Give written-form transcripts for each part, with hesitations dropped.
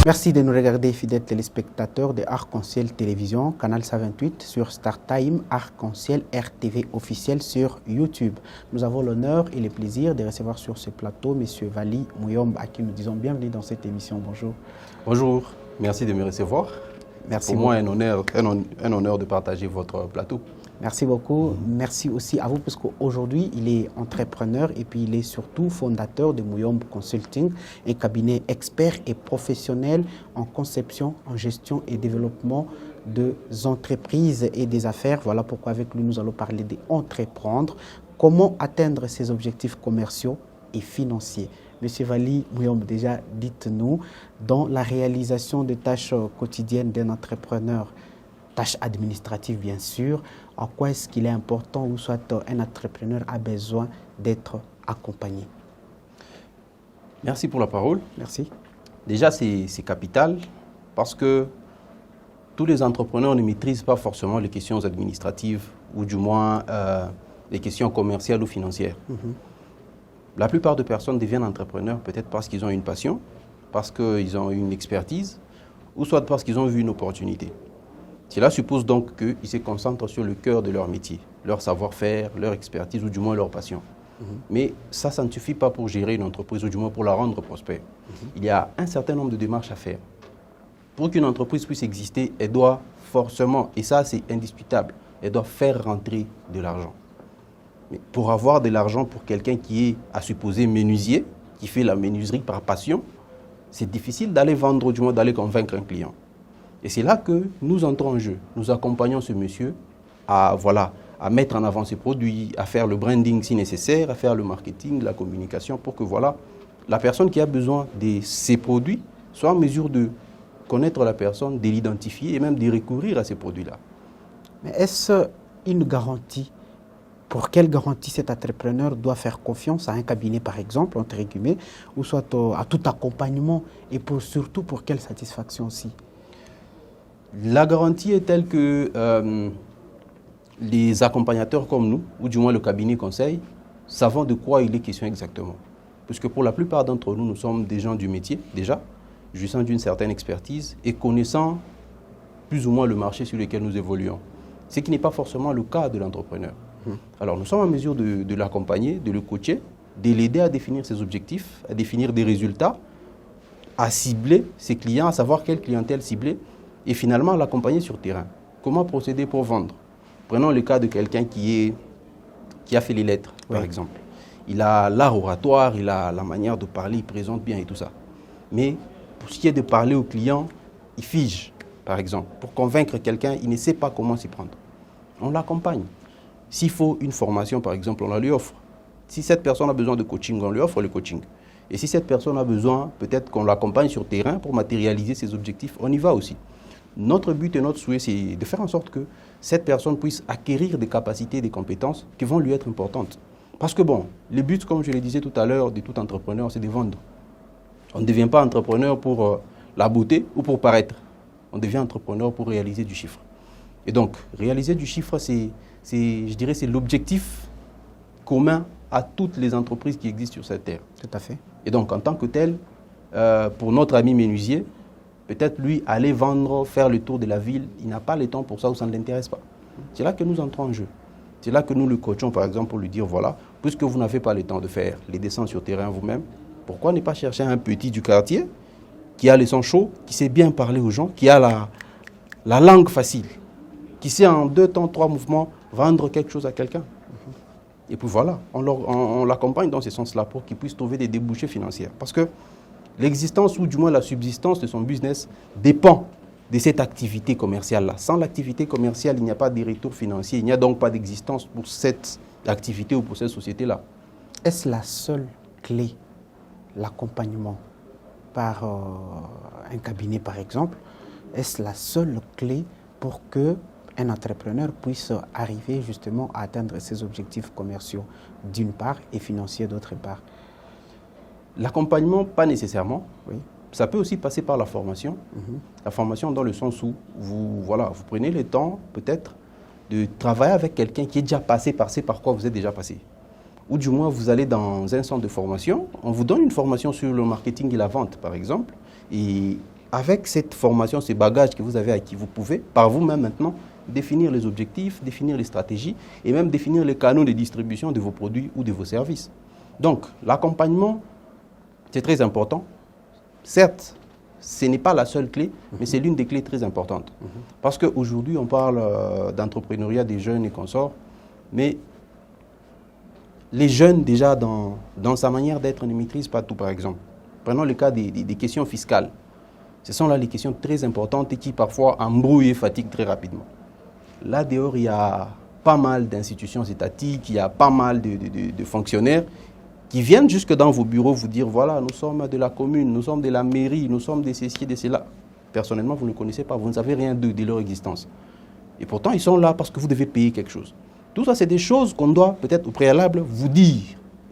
Merci de nous regarder, fidèles téléspectateurs de Arc-en-Ciel Télévision, Canal 128 sur StarTime, Arc-en-Ciel RTV officiel sur YouTube. Nous avons l'honneur et le plaisir de recevoir sur ce plateau M. Vali Muyombe, à qui nous disons bienvenue dans cette émission. Bonjour. Bonjour, merci de me recevoir. Merci. Pour moi, un honneur de partager votre plateau. Merci beaucoup. Merci aussi à vous, parce qu'aujourd'hui, il est entrepreneur et puis il est surtout fondateur de Muyombe Consulting, un cabinet expert et professionnel en conception, en gestion et développement des entreprises et des affaires. Voilà pourquoi avec lui, nous allons parler d'entreprendre, comment atteindre ses objectifs commerciaux et financiers. Monsieur Vali Muyombe, déjà, dites-nous, dans la réalisation des tâches quotidiennes d'un entrepreneur, tâches administratives bien sûr, en quoi est-ce qu'il est important ou soit un entrepreneur a besoin d'être accompagné? Merci pour la parole. Merci. Déjà, c'est capital parce que tous les entrepreneurs ne maîtrisent pas forcément les questions administratives ou du moins les questions commerciales ou financières. La plupart des personnes deviennent entrepreneurs peut-être parce qu'ils ont une passion, parce qu'ils ont une expertise ou soit parce qu'ils ont vu une opportunité. Cela suppose donc qu'ils se concentrent sur le cœur de leur métier, leur savoir-faire, leur expertise ou du moins leur passion. Mais ça ne suffit pas pour gérer une entreprise ou du moins pour la rendre prospère. Il y a un certain nombre de démarches à faire. Pour qu'une entreprise puisse exister, elle doit forcément, et ça c'est indiscutable, elle doit faire rentrer de l'argent. Mais pour avoir de l'argent pour quelqu'un qui est à supposer menuisier, qui fait la menuiserie par passion, c'est difficile d'aller vendre ou du moins d'aller convaincre un client. Et c'est là que nous entrons en jeu. Nous accompagnons ce monsieur à mettre en avant ses produits, à faire le branding si nécessaire, à faire le marketing, la communication pour que la personne qui a besoin de ces produits soit en mesure de connaître la personne, de l'identifier et même de recourir à ces produits-là. Mais est-ce une garantie? Pour quelle garantie cet entrepreneur doit faire confiance à un cabinet, par exemple, entre guillemets, ou soit à tout accompagnement et surtout pour quelle satisfaction aussi? La garantie est telle que les accompagnateurs comme nous, ou du moins le cabinet conseil, savons de quoi il est question exactement. Puisque pour la plupart d'entre nous, nous sommes des gens du métier, déjà, jouissant d'une certaine expertise et connaissant plus ou moins le marché sur lequel nous évoluons. Ce qui n'est pas forcément le cas de l'entrepreneur. Alors nous sommes en mesure de l'accompagner, de le coacher, de l'aider à définir ses objectifs, à définir des résultats, à cibler ses clients, à savoir quelle clientèle cibler, et finalement l'accompagner sur terrain. Comment procéder pour vendre? Prenons le cas de quelqu'un qui a fait les lettres, par exemple. Il a l'art oratoire, il a la manière de parler, il présente bien et tout ça. Mais pour ce qui est de parler au client, il fige, par exemple. Pour convaincre quelqu'un, il ne sait pas comment s'y prendre. On l'accompagne. S'il faut une formation, par exemple, on la lui offre. Si cette personne a besoin de coaching, on lui offre le coaching. Et si cette personne a besoin, peut-être qu'on l'accompagne sur terrain pour matérialiser ses objectifs, on y va aussi. Notre but et notre souhait, c'est de faire en sorte que cette personne puisse acquérir des capacités, des compétences qui vont lui être importantes. Parce que bon, le but, comme je le disais tout à l'heure, de tout entrepreneur, c'est de vendre. On ne devient pas entrepreneur pour la beauté ou pour paraître. On devient entrepreneur pour réaliser du chiffre. Et donc, réaliser du chiffre, je dirais, c'est l'objectif commun à toutes les entreprises qui existent sur cette terre. Tout à fait. Et donc, en tant que tel, pour notre ami menuisier, peut-être lui, aller vendre, faire le tour de la ville, il n'a pas le temps pour ça ou ça ne l'intéresse pas. C'est là que nous entrons en jeu. C'est là que nous le coachons, par exemple, pour lui dire, voilà, puisque vous n'avez pas le temps de faire les descentes sur terrain vous-même, pourquoi ne pas chercher un petit du quartier qui a le son chaud, qui sait bien parler aux gens, qui a la langue facile, qui sait en 2 temps, 3 mouvements vendre quelque chose à quelqu'un. Et puis voilà, on l'accompagne dans ce sens-là pour qu'il puisse trouver des débouchés financiers. Parce que l'existence ou du moins la subsistance de son business dépend de cette activité commerciale-là. Sans l'activité commerciale, il n'y a pas de retour financier, il n'y a donc pas d'existence pour cette activité ou pour cette société-là. Est-ce la seule clé, l'accompagnement par un cabinet par exemple, est-ce la seule clé pour qu'un entrepreneur puisse arriver justement à atteindre ses objectifs commerciaux d'une part et financiers d'autre part? L'accompagnement, pas nécessairement. Oui. Ça peut aussi passer par la formation. La formation dans le sens où vous prenez le temps peut-être de travailler avec quelqu'un qui est déjà passé par quoi vous êtes déjà passé. Ou du moins, vous allez dans un centre de formation, on vous donne une formation sur le marketing et la vente, par exemple, et avec cette formation, ces bagages que vous avez acquis, vous pouvez, par vous-même maintenant, définir les objectifs, définir les stratégies et même définir les canaux de distribution de vos produits ou de vos services. Donc, l'accompagnement, c'est très important. Certes, ce n'est pas la seule clé, mais c'est l'une des clés très importantes. Parce qu'aujourd'hui, on parle d'entrepreneuriat des jeunes et consorts, mais les jeunes, déjà, dans sa manière d'être, ne maîtrisent pas tout, par exemple. Prenons le cas des questions fiscales. Ce sont là les questions très importantes et qui parfois embrouillent et fatiguent très rapidement. Là dehors, il y a pas mal d'institutions étatiques, il y a pas mal de fonctionnaires qui viennent jusque dans vos bureaux vous dire, voilà, nous sommes de la commune, nous sommes de la mairie, nous sommes de ceci, de cela. Personnellement, vous ne connaissez pas, vous ne savez rien de leur existence. Et pourtant, ils sont là parce que vous devez payer quelque chose. Tout ça, c'est des choses qu'on doit peut-être au préalable vous dire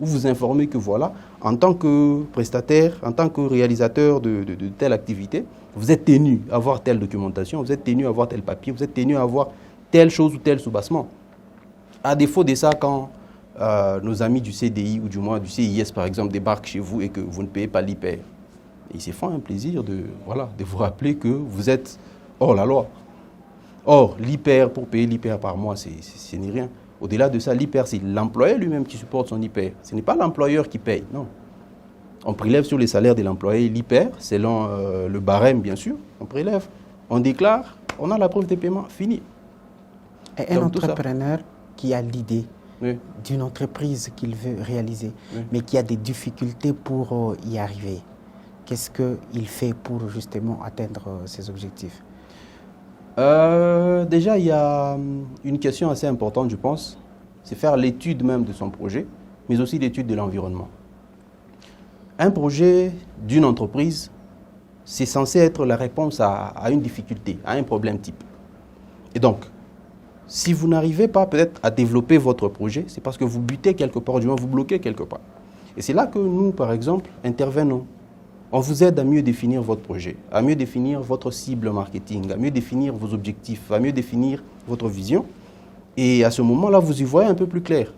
ou vous informer que voilà, en tant que prestataire, en tant que réalisateur de telle activité, vous êtes tenu à avoir telle documentation, vous êtes tenu à avoir tel papier, vous êtes tenu à avoir telle chose ou tel soubassement. À défaut de ça, quand nos amis du CDI ou du moins du CIS, par exemple, débarquent chez vous et que vous ne payez pas l'IPR, ils se font un plaisir de vous rappeler que vous êtes hors la loi. Or, l'IPR, pour payer l'IPR par mois, ce n'est rien. Au-delà de ça, l'IPR, c'est l'employeur lui-même qui supporte son IPR. Ce n'est pas l'employeur qui paye, non. On prélève sur les salaires de l'employé l'IPR, selon le barème, bien sûr. On prélève, on déclare, on a la preuve des paiements, fini. Et un entrepreneur qui a l'idée oui. d'une entreprise qu'il veut réaliser, oui. mais qui a des difficultés pour y arriver, qu'est-ce qu'il fait pour justement atteindre ses objectifs? Déjà, il y a une question assez importante, je pense, c'est faire l'étude même de son projet, mais aussi l'étude de l'environnement. Un projet d'une entreprise, c'est censé être la réponse à une difficulté, à un problème type. Et donc, si vous n'arrivez pas peut-être à développer votre projet, c'est parce que vous butez quelque part, du moins vous bloquez quelque part. Et c'est là que nous, par exemple, intervenons. On vous aide à mieux définir votre projet, à mieux définir votre cible marketing, à mieux définir vos objectifs, à mieux définir votre vision. Et à ce moment-là, vous y voyez un peu plus clair.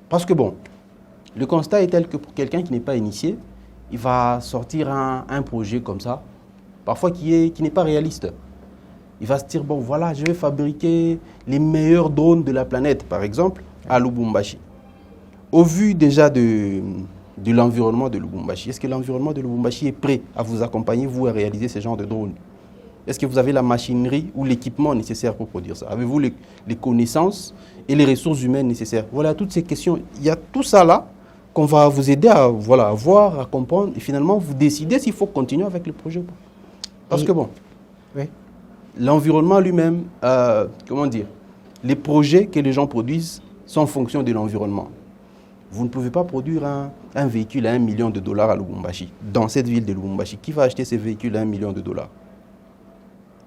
Parce que bon, le constat est tel que pour quelqu'un qui n'est pas initié, il va sortir un projet comme ça, parfois qui n'est pas réaliste. Il va se dire, bon voilà, je vais fabriquer les meilleurs drones de la planète, par exemple, à Lubumbashi. Au vu déjà de l'environnement de Lubumbashi. Est-ce que l'environnement de Lubumbashi est prêt à vous accompagner, vous, à réaliser ce genre de drone? Est-ce que vous avez la machinerie ou l'équipement nécessaire pour produire ça? Avez-vous les connaissances et les ressources humaines nécessaires? Voilà, toutes ces questions. Il y a tout ça là qu'on va vous aider à voir, à comprendre et finalement vous décider s'il faut continuer avec le projet ou pas. Parce que bon, oui. L'environnement lui-même, comment dire, les projets que les gens produisent sont en fonction de l'environnement. Vous ne pouvez pas produire un véhicule à $1 million à Lubumbashi, dans cette ville de Lubumbashi. Qui va acheter ces véhicules à $1 million?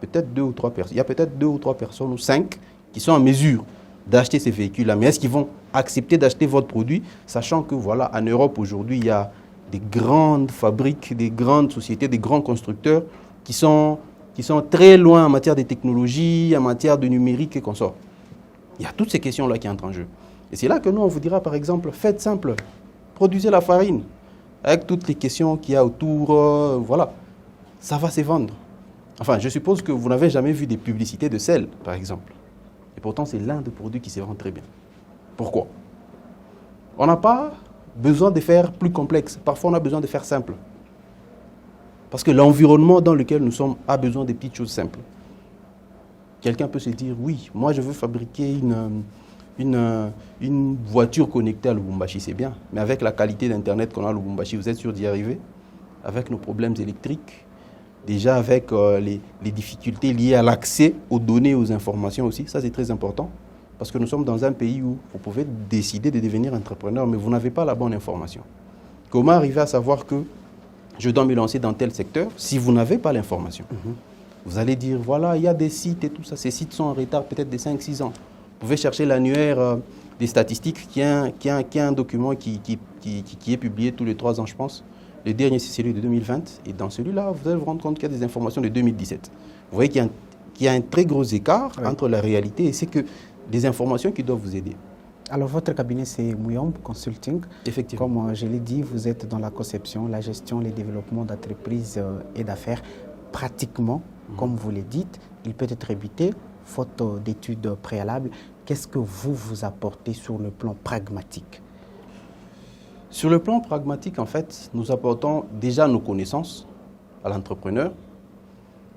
Peut-être 2 ou 3 personnes. Il y a peut-être 2 ou 3 personnes ou 5 qui sont en mesure d'acheter ces véhicules-là. Mais est-ce qu'ils vont accepter d'acheter votre produit, sachant que voilà, en Europe aujourd'hui, il y a des grandes fabriques, des grandes sociétés, des grands constructeurs qui sont très loin en matière de technologie, en matière de numérique et consorts. Il y a toutes ces questions-là qui entrent en jeu. Et c'est là que nous, on vous dira, par exemple, faites simple, produisez la farine, avec toutes les questions qu'il y a autour, voilà, ça va se vendre. Enfin, je suppose que vous n'avez jamais vu des publicités de sel, par exemple. Et pourtant, c'est l'un des produits qui se vend très bien. Pourquoi? On n'a pas besoin de faire plus complexe. Parfois, on a besoin de faire simple. Parce que l'environnement dans lequel nous sommes a besoin de petites choses simples. Quelqu'un peut se dire, oui, moi je veux fabriquer une voiture connectée à Lubumbashi, c'est bien. Mais avec la qualité d'Internet qu'on a à Lubumbashi, vous êtes sûr d'y arriver? Avec nos problèmes électriques, déjà avec les difficultés liées à l'accès aux données, aux informations aussi, ça c'est très important. Parce que nous sommes dans un pays où vous pouvez décider de devenir entrepreneur, mais vous n'avez pas la bonne information. Comment arriver à savoir que je dois me lancer dans tel secteur si vous n'avez pas l'information? Vous allez dire, voilà, il y a des sites et tout ça. Ces sites sont en retard peut-être de 5-6 ans. Vous pouvez chercher l'annuaire des statistiques qui a un document qui est publié tous les 3 ans, je pense. Le dernier, c'est celui de 2020. Et dans celui-là, vous allez vous rendre compte qu'il y a des informations de 2017. Vous voyez qu'il y a un très gros écart entre la réalité et c'est que des informations qui doivent vous aider. Alors, votre cabinet, c'est Muyombe Consulting. Effectivement. Comme je l'ai dit, vous êtes dans la conception, la gestion, le développement d'entreprises et d'affaires. pratiquement, comme vous le dites, il peut être évité, faute d'études préalables. Qu'est-ce que vous apportez sur le plan pragmatique? Sur le plan pragmatique, en fait, nous apportons déjà nos connaissances à l'entrepreneur,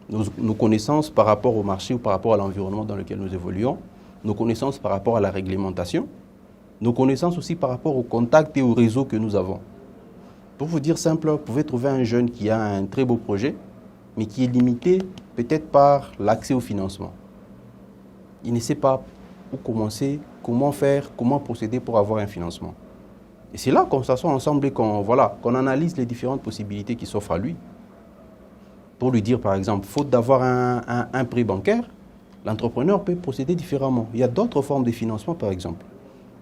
nos connaissances par rapport au marché ou par rapport à l'environnement dans lequel nous évoluons, nos connaissances par rapport à la réglementation, nos connaissances aussi par rapport au contact et au réseau que nous avons. Pour vous dire simple, vous pouvez trouver un jeune qui a un très beau projet, mais qui est limité peut-être par l'accès au financement. Il ne sait pas où commencer, comment faire, comment procéder pour avoir un financement. Et c'est là qu'on s'assoit ensemble et qu'on analyse les différentes possibilités qui s'offrent à lui. Pour lui dire, par exemple, faute d'avoir un prêt bancaire, l'entrepreneur peut procéder différemment. Il y a d'autres formes de financement, par exemple.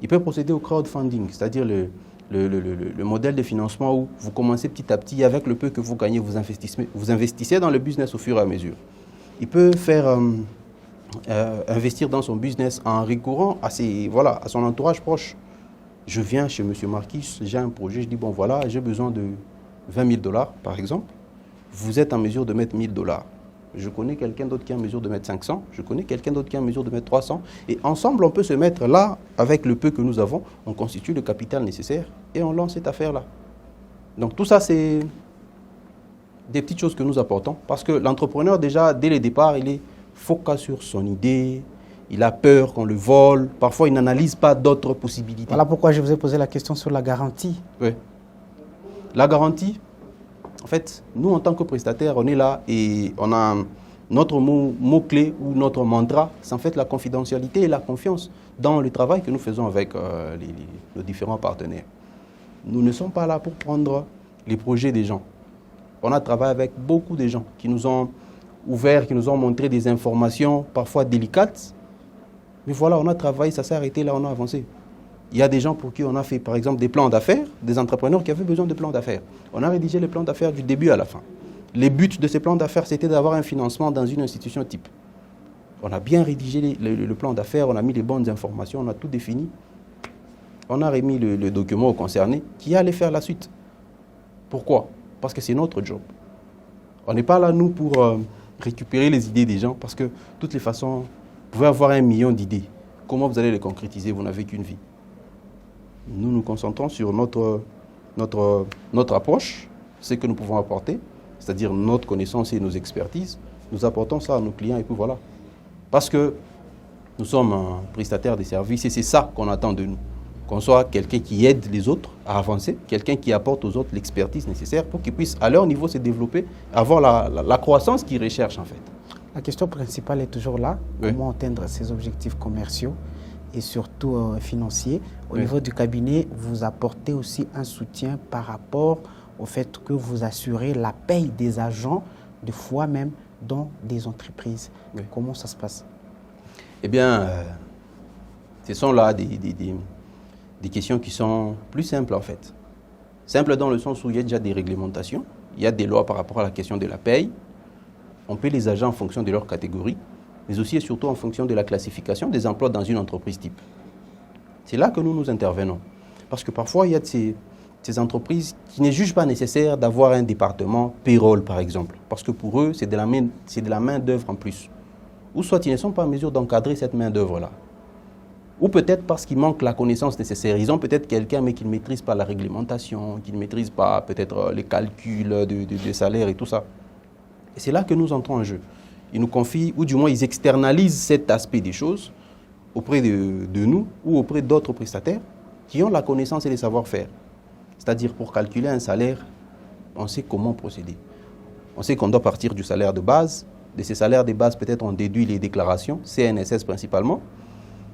Il peut procéder au crowdfunding, c'est-à-dire le modèle de financement où vous commencez petit à petit, avec le peu que vous gagnez, vous investissez dans le business au fur et à mesure. Il peut faire investir dans son business en recourant à son entourage proche. Je viens chez M. Marquis, j'ai un projet, je dis, bon voilà, j'ai besoin de 20 000 $, par exemple. Vous êtes en mesure de mettre 1 000 $. Je connais quelqu'un d'autre qui est en mesure de mettre 500, je connais quelqu'un d'autre qui est en mesure de mettre 300. Et ensemble, on peut se mettre là, avec le peu que nous avons, on constitue le capital nécessaire et on lance cette affaire-là. Donc tout ça, c'est des petites choses que nous apportons. Parce que l'entrepreneur, déjà, dès le départ, il est focus sur son idée, il a peur qu'on le vole, parfois il n'analyse pas d'autres possibilités. Voilà pourquoi je vous ai posé la question sur la garantie. Oui. La garantie, en fait, nous en tant que prestataires, on est là et on a notre mot-clé ou notre mantra, c'est en fait la confidentialité et la confiance dans le travail que nous faisons avec nos différents partenaires. Nous ne sommes pas là pour prendre les projets des gens. On a travaillé avec beaucoup de gens qui nous ont ouvert, qui nous ont montré des informations parfois délicates. Mais voilà, on a travaillé, ça s'est arrêté là, on a avancé. Il y a des gens pour qui on a fait, par exemple, des plans d'affaires, des entrepreneurs qui avaient besoin de plans d'affaires. On a rédigé les plans d'affaires du début à la fin. Les buts de ces plans d'affaires, c'était d'avoir un financement dans une institution type. On a bien rédigé le plan d'affaires, on a mis les bonnes informations, on a tout défini. On a remis le document au concerné qui allait faire la suite. Pourquoi? Parce que c'est notre job. On n'est pas là, nous, pour récupérer les idées des gens, parce que, de toutes les façons, vous pouvez avoir 1 million d'idées. Comment vous allez les concrétiser? Vous n'avez qu'une vie. Nous nous concentrons sur notre approche, ce que nous pouvons apporter, c'est-à-dire notre connaissance et nos expertises. Nous apportons ça à nos clients et puis voilà. Parce que nous sommes un prestataire de services et c'est ça qu'on attend de nous. Qu'on soit quelqu'un qui aide les autres à avancer, quelqu'un qui apporte aux autres l'expertise nécessaire pour qu'ils puissent à leur niveau se développer, avoir la croissance qu'ils recherchent en fait. La question principale est toujours là, oui. Comment atteindre ces objectifs commerciaux et surtout financiers. Au niveau du cabinet, vous apportez aussi un soutien par rapport au fait que vous assurez la paye des agents, de fois même dans des entreprises. Oui. Comment ça se passe? Eh bien, ce sont là des questions qui sont plus simples en fait. Simples dans le sens où il y a déjà des réglementations, il y a des lois par rapport à la question de la paye. On paie les agents en fonction de leur catégorie, mais aussi et surtout en fonction de la classification des emplois dans une entreprise type. C'est là que nous intervenons. Parce que parfois, il y a ces entreprises qui ne jugent pas nécessaire d'avoir un département payroll, par exemple. Parce que pour eux, c'est de la main-d'œuvre en plus. Ou soit ils ne sont pas en mesure d'encadrer cette main-d'œuvre-là. Ou peut-être parce qu'il manque la connaissance nécessaire. Ils ont peut-être quelqu'un, mais qui ne maîtrise pas la réglementation, qui ne maîtrise pas peut-être les calculs de salaire et tout ça. Et c'est là que nous entrons en jeu. Ils nous confient, ou du moins ils externalisent cet aspect des choses auprès de nous ou auprès d'autres prestataires qui ont la connaissance et le savoir-faire. C'est-à-dire pour calculer un salaire, on sait comment procéder. On sait qu'on doit partir du salaire de base. De ces salaires de base, peut-être on déduit les déclarations, CNSS principalement.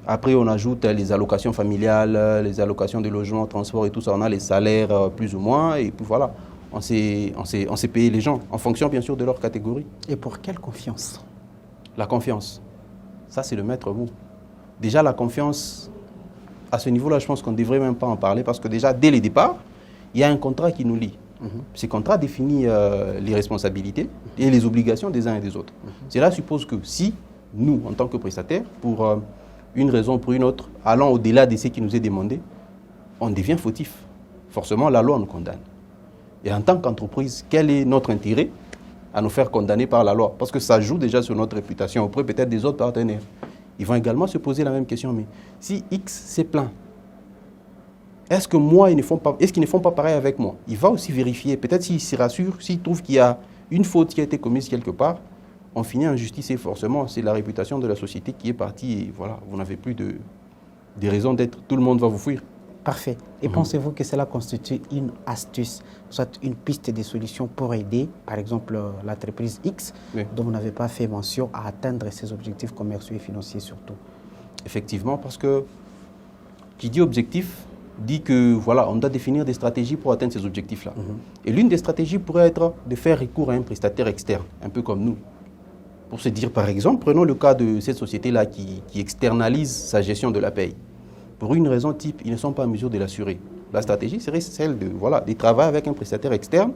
Après, on ajoute les allocations familiales, les allocations de logement, transport et tout ça. On a les salaires plus ou moins et puis voilà. On sait payer les gens en fonction, bien sûr, de leur catégorie. Et pour quelle confiance? La confiance. Ça, c'est le maître mot. Déjà, la confiance, à ce niveau-là, je pense qu'on ne devrait même pas en parler parce que déjà, dès le départ, il y a un contrat qui nous lie. Ce contrat définit les responsabilités et les obligations des uns et des autres. Cela suppose que si nous, en tant que prestataires, pour une raison ou pour une autre, allant au-delà de ce qui nous est demandé, on devient fautif. Forcément, la loi nous condamne. Et en tant qu'entreprise, quel est notre intérêt à nous faire condamner par la loi. Parce que ça joue déjà sur notre réputation auprès peut-être des autres partenaires. Ils vont également se poser la même question. Mais si X s'est plaint, est-ce qu'ils ne font pas pareil avec moi? Il va aussi vérifier. Peut-être s'il se rassure, s'il trouve qu'il y a une faute qui a été commise quelque part, on finit en justice et forcément, c'est la réputation de la société qui est partie. Et voilà, vous n'avez plus de raisons d'être. Tout le monde va vous fuir. Parfait. Et pensez-vous que cela constitue une astuce, soit une piste de solution pour aider, par exemple, l'entreprise X, dont vous n'avez pas fait mention, à atteindre ses objectifs commerciaux et financiers surtout? Effectivement, parce que qui dit objectif dit que voilà, on doit définir des stratégies pour atteindre ces objectifs-là. Et l'une des stratégies pourrait être de faire recours à un prestataire externe, un peu comme nous. Pour se dire, par exemple, prenons le cas de cette société-là qui externalise sa gestion de la paye. Pour une raison type, ils ne sont pas en mesure de l'assurer. La stratégie serait celle de travailler avec un prestataire externe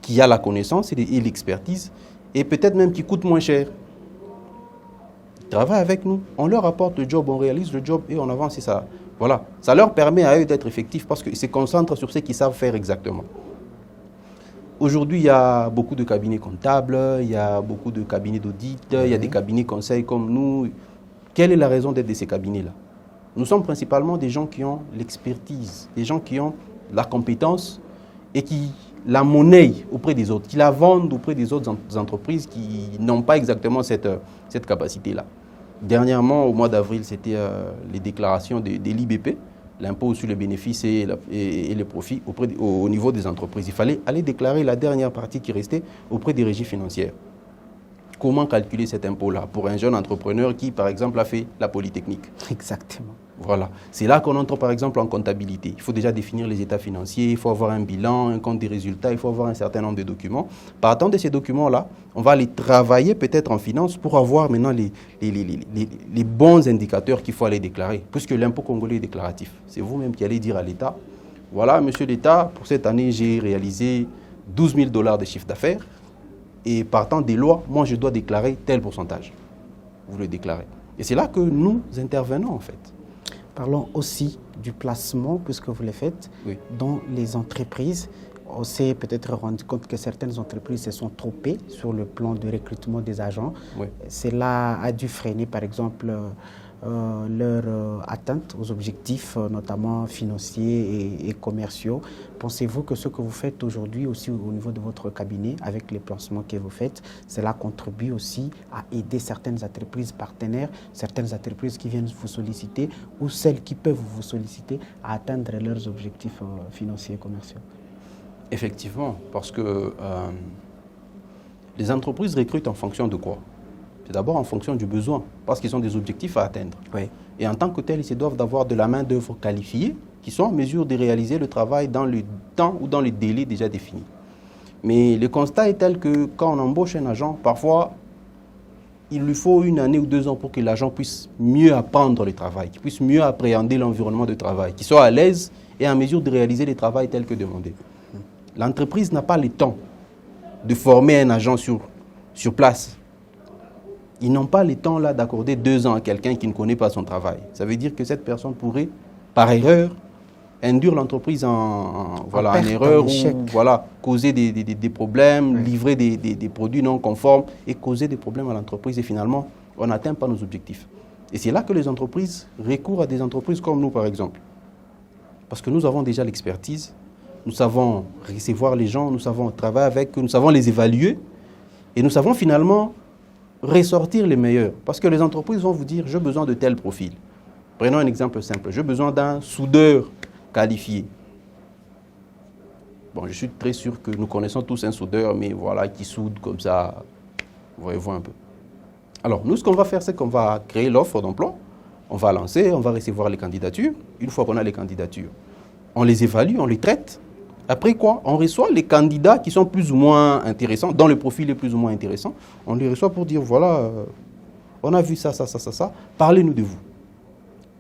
qui a la connaissance et l'expertise et peut-être même qui coûte moins cher. Ils travaillent avec nous, on leur apporte le job, on réalise le job et on avance et ça. Voilà, ça leur permet à eux d'être effectifs parce qu'ils se concentrent sur ce qu'ils savent faire exactement. Aujourd'hui, il y a beaucoup de cabinets comptables, il y a beaucoup de cabinets d'audit, il y a des cabinets conseils comme nous. Quelle est la raison d'être de ces cabinets-là? Nous sommes principalement des gens qui ont l'expertise, des gens qui ont la compétence et qui la monnaient auprès des autres, qui la vendent auprès des autres entreprises qui n'ont pas exactement cette capacité-là. Dernièrement, au mois d'avril, c'était les déclarations de l'IBP, l'impôt sur les bénéfices et les profits au niveau des entreprises. Il fallait aller déclarer la dernière partie qui restait auprès des régies financières. Comment calculer cet impôt-là pour un jeune entrepreneur qui, par exemple, a fait la Polytechnique? Exactement. Voilà. C'est là qu'on entre, par exemple, en comptabilité. Il faut déjà définir les états financiers, il faut avoir un bilan, un compte des résultats, il faut avoir un certain nombre de documents. Partant de ces documents-là, on va les travailler peut-être en finance pour avoir maintenant les bons indicateurs qu'il faut aller déclarer, puisque l'impôt congolais est déclaratif. C'est vous-même qui allez dire à l'État, voilà, monsieur l'État, pour cette année, j'ai réalisé 12 000 $ de chiffre d'affaires. Et partant des lois, moi, je dois déclarer tel pourcentage. Vous le déclarez. Et c'est là que nous intervenons, en fait. Parlons aussi du placement, puisque vous le faites, dans les entreprises. On s'est peut-être rendu compte que certaines entreprises se sont trompées sur le plan de recrutement des agents. Cela a dû freiner, par exemple, leur atteinte aux objectifs, notamment financiers et commerciaux. Pensez-vous que ce que vous faites aujourd'hui aussi au niveau de votre cabinet, avec les placements que vous faites, cela contribue aussi à aider certaines entreprises partenaires, certaines entreprises qui viennent vous solliciter ou celles qui peuvent vous solliciter à atteindre leurs objectifs financiers et commerciaux? Effectivement, parce que les entreprises recrutent en fonction de quoi? C'est d'abord en fonction du besoin, parce qu'ils ont des objectifs à atteindre. Et en tant que tels, ils se doivent d'avoir de la main-d'œuvre qualifiée qui sont en mesure de réaliser le travail dans le temps ou dans les délais déjà définis. Mais le constat est tel que quand on embauche un agent, parfois, il lui faut 1 année ou 2 ans pour que l'agent puisse mieux apprendre le travail, qu'il puisse mieux appréhender l'environnement de travail, qu'il soit à l'aise et en mesure de réaliser le travail tel que demandé. L'entreprise n'a pas le temps de former un agent sur place. Ils n'ont pas le temps là d'accorder 2 ans à quelqu'un qui ne connaît pas son travail. Ça veut dire que cette personne pourrait, par erreur, induire l'entreprise en erreur ou causer des problèmes, livrer des produits non conformes et causer des problèmes à l'entreprise. Et finalement, on n'atteint pas nos objectifs. Et c'est là que les entreprises recourent à des entreprises comme nous, par exemple. Parce que nous avons déjà l'expertise, nous savons recevoir les gens, nous savons travailler avec eux, nous savons les évaluer et nous savons finalement ressortir les meilleurs. Parce que les entreprises vont vous dire, j'ai besoin de tel profil. Prenons un exemple simple. J'ai besoin d'un soudeur qualifié. Bon, je suis très sûr que nous connaissons tous un soudeur, mais voilà, qui soude comme ça. Voyez-vous un peu. Alors, nous, ce qu'on va faire, c'est qu'on va créer l'offre d'emploi. On va lancer, on va recevoir les candidatures. Une fois qu'on a les candidatures, on les évalue, on les traite. Après quoi, on reçoit les candidats qui sont plus ou moins intéressants, dont le profil est plus ou moins intéressant. On les reçoit pour dire, voilà, on a vu ça. Parlez-nous de vous.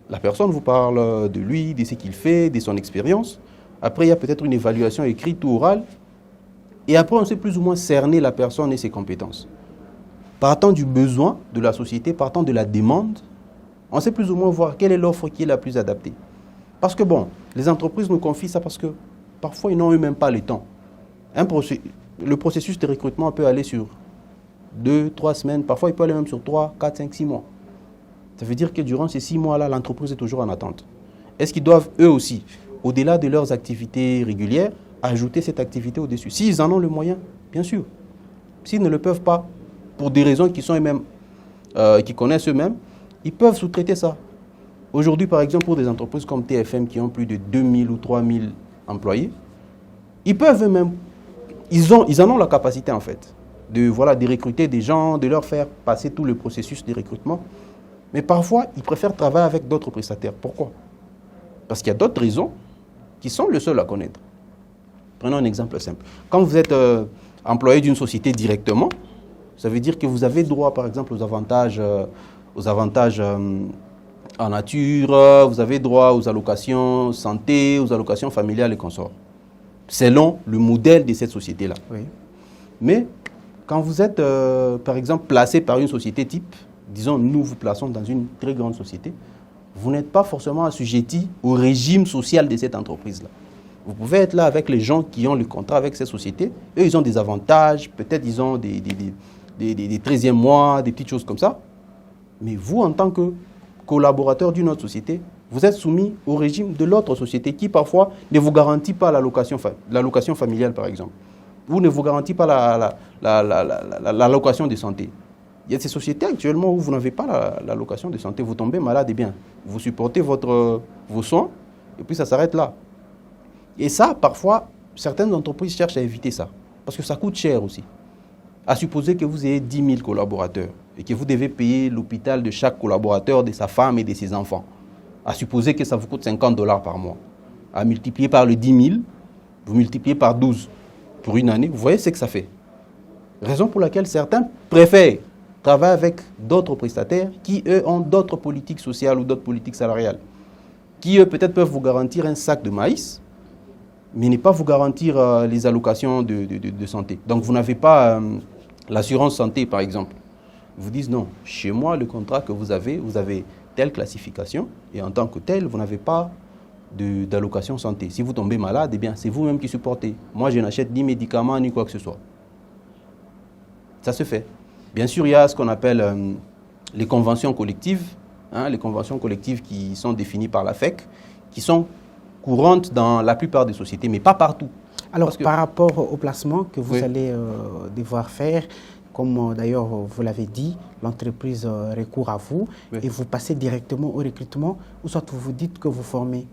La personne vous parle de lui, de ce qu'il fait, de son expérience. Après, il y a peut-être une évaluation écrite ou orale. Et après, on sait plus ou moins cerner la personne et ses compétences. Partant du besoin de la société, partant de la demande, on sait plus ou moins voir quelle est l'offre qui est la plus adaptée. Parce que bon, les entreprises nous confient ça parce que parfois, ils n'ont eux-mêmes pas le temps. Le processus de recrutement peut aller sur 2, 3 semaines, parfois il peut aller même sur 3, 4, 5, 6 mois. Ça veut dire que durant ces 6 mois-là, l'entreprise est toujours en attente. Est-ce qu'ils doivent, eux aussi, au-delà de leurs activités régulières, ajouter cette activité au-dessus? S'ils en ont le moyen, bien sûr. S'ils ne le peuvent pas, pour des raisons qui sont eux-mêmes, qui connaissent eux-mêmes, ils peuvent sous-traiter ça. Aujourd'hui, par exemple, pour des entreprises comme TFM qui ont plus de 2000 ou 3000 employés, ils peuvent eux-mêmes, ils en ont la capacité en fait, de recruter des gens, de leur faire passer tout le processus de recrutement. Mais parfois, ils préfèrent travailler avec d'autres prestataires. Pourquoi? Parce qu'il y a d'autres raisons qui sont les seuls à connaître. Prenons un exemple simple. Quand vous êtes employé d'une société directement, ça veut dire que vous avez droit, par exemple, aux avantages en nature, vous avez droit aux allocations santé, aux allocations familiales et consorts, selon le modèle de cette société-là. Oui. Mais quand vous êtes, par exemple, placé par une société type, disons, nous vous plaçons dans une très grande société, vous n'êtes pas forcément assujetti au régime social de cette entreprise-là. Vous pouvez être là avec les gens qui ont le contrat avec cette société. Eux, ils ont des avantages, peut-être ils ont des 13e mois, des petites choses comme ça. Mais vous, en tant que collaborateur d'une autre société, vous êtes soumis au régime de l'autre société qui, parfois, ne vous garantit pas l'allocation familiale, par exemple, ou ne vous garantit pas l'allocation de santé. Il y a ces sociétés actuellement où vous n'avez pas l'allocation de santé, vous tombez malade, et bien, vous supportez vos soins, et puis ça s'arrête là. Et ça, parfois, certaines entreprises cherchent à éviter ça, parce que ça coûte cher aussi. À supposer que vous ayez 10 000 collaborateurs et que vous devez payer l'hôpital de chaque collaborateur, de sa femme et de ses enfants. À supposer que ça vous coûte $50 par mois. À multiplier par le 10 000, vous multipliez par 12 pour une année, vous voyez ce que ça fait. Raison pour laquelle certains préfèrent travailler avec d'autres prestataires qui, eux, ont d'autres politiques sociales ou d'autres politiques salariales. Qui, eux, peut-être peuvent vous garantir un sac de maïs, mais ne pas vous garantir les allocations de santé. Donc, vous n'avez pas l'assurance santé, par exemple. Ils vous disent non, chez moi, le contrat que vous avez telle classification, et en tant que tel, vous n'avez pas d'allocation santé. Si vous tombez malade, eh bien, c'est vous-même qui supportez. Moi, je n'achète ni médicaments, ni quoi que ce soit. Ça se fait. Bien sûr, il y a ce qu'on appelle les conventions collectives, les conventions collectives qui sont définies par la FEC, qui sont courantes dans la plupart des sociétés, mais pas partout. Alors, par rapport au placement que vous allez devoir faire, comme d'ailleurs vous l'avez dit, l'entreprise recourt à vous et vous passez directement au recrutement, ou soit vous vous dites que vous formez?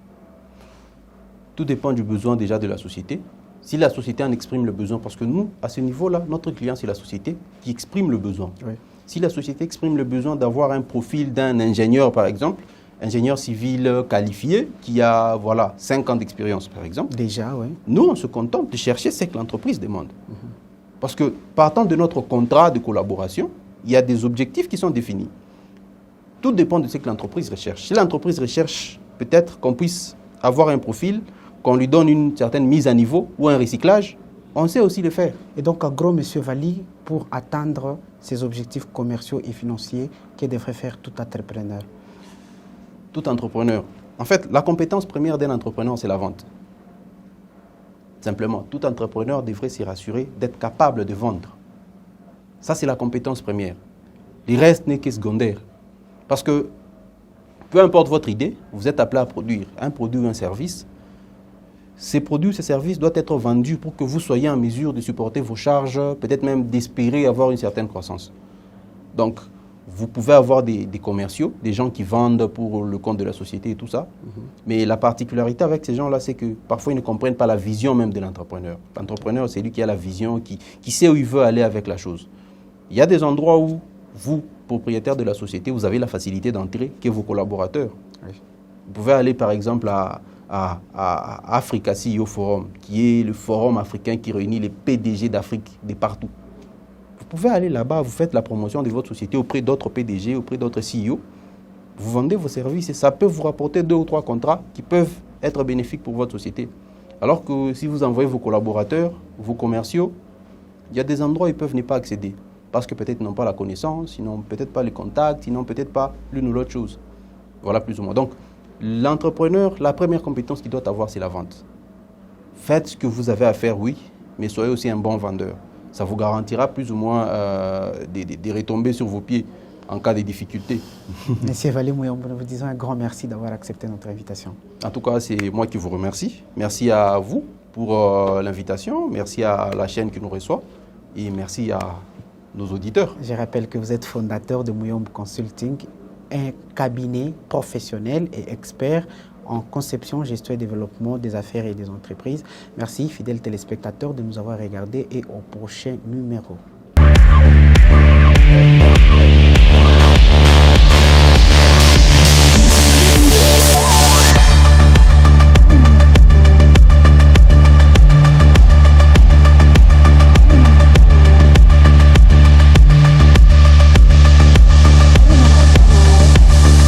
Tout dépend du besoin déjà de la société. Si la société en exprime le besoin, parce que nous, à ce niveau-là, notre client, c'est la société qui exprime le besoin. Oui. Si la société exprime le besoin d'avoir un profil d'un ingénieur, par exemple, ingénieur civil qualifié, qui a 5 ans d'expérience, par exemple. Déjà, oui. Nous, on se contente de chercher ce que l'entreprise demande. Parce que, partant de notre contrat de collaboration, il y a des objectifs qui sont définis. Tout dépend de ce que l'entreprise recherche. Si l'entreprise recherche peut-être qu'on puisse avoir un profil, qu'on lui donne une certaine mise à niveau ou un recyclage, on sait aussi le faire. Et donc, en gros, M. Valli, pour atteindre ses objectifs commerciaux et financiers, que devrait faire tout entrepreneur? Tout entrepreneur. En fait, la compétence première d'un entrepreneur, c'est la vente. Simplement, tout entrepreneur devrait s'y rassurer d'être capable de vendre. Ça, c'est la compétence première. Le reste n'est que secondaire. Parce que, peu importe votre idée, vous êtes appelé à produire un produit ou un service. Ces produits, ces services doivent être vendus pour que vous soyez en mesure de supporter vos charges, peut-être même d'espérer avoir une certaine croissance. Donc, vous pouvez avoir des commerciaux, des gens qui vendent pour le compte de la société et tout ça. Mais la particularité avec ces gens-là, c'est que parfois, ils ne comprennent pas la vision même de l'entrepreneur. L'entrepreneur, c'est lui qui a la vision, qui sait où il veut aller avec la chose. Il y a des endroits où vous, propriétaire de la société, vous avez la facilité d'entrer que vos collaborateurs. Oui. Vous pouvez aller, par exemple, à Africa CEO Forum, qui est le forum africain qui réunit les PDG d'Afrique de partout. Vous pouvez aller là-bas, vous faites la promotion de votre société auprès d'autres PDG, auprès d'autres CEO. Vous vendez vos services et ça peut vous rapporter 2 ou 3 contrats qui peuvent être bénéfiques pour votre société. Alors que si vous envoyez vos collaborateurs, vos commerciaux, il y a des endroits où ils peuvent ne pas accéder. Parce que peut-être ils n'ont pas la connaissance, ils n'ont peut-être pas les contacts, ils n'ont peut-être pas l'une ou l'autre chose. Voilà plus ou moins. Donc, l'entrepreneur, la première compétence qu'il doit avoir, c'est la vente. Faites ce que vous avez à faire, oui, mais soyez aussi un bon vendeur. Ça vous garantira plus ou moins des retombées sur vos pieds en cas de difficultés. Monsieur Valé Mouyombo, nous vous disons un grand merci d'avoir accepté notre invitation. En tout cas, c'est moi qui vous remercie. Merci à vous pour l'invitation. Merci à la chaîne qui nous reçoit. Et merci à nos auditeurs. Je rappelle que vous êtes fondateur de Mouyombo Consulting, un cabinet professionnel et expert en conception, gestion et développement des affaires et des entreprises. Merci, fidèles téléspectateurs, de nous avoir regardés et au prochain numéro.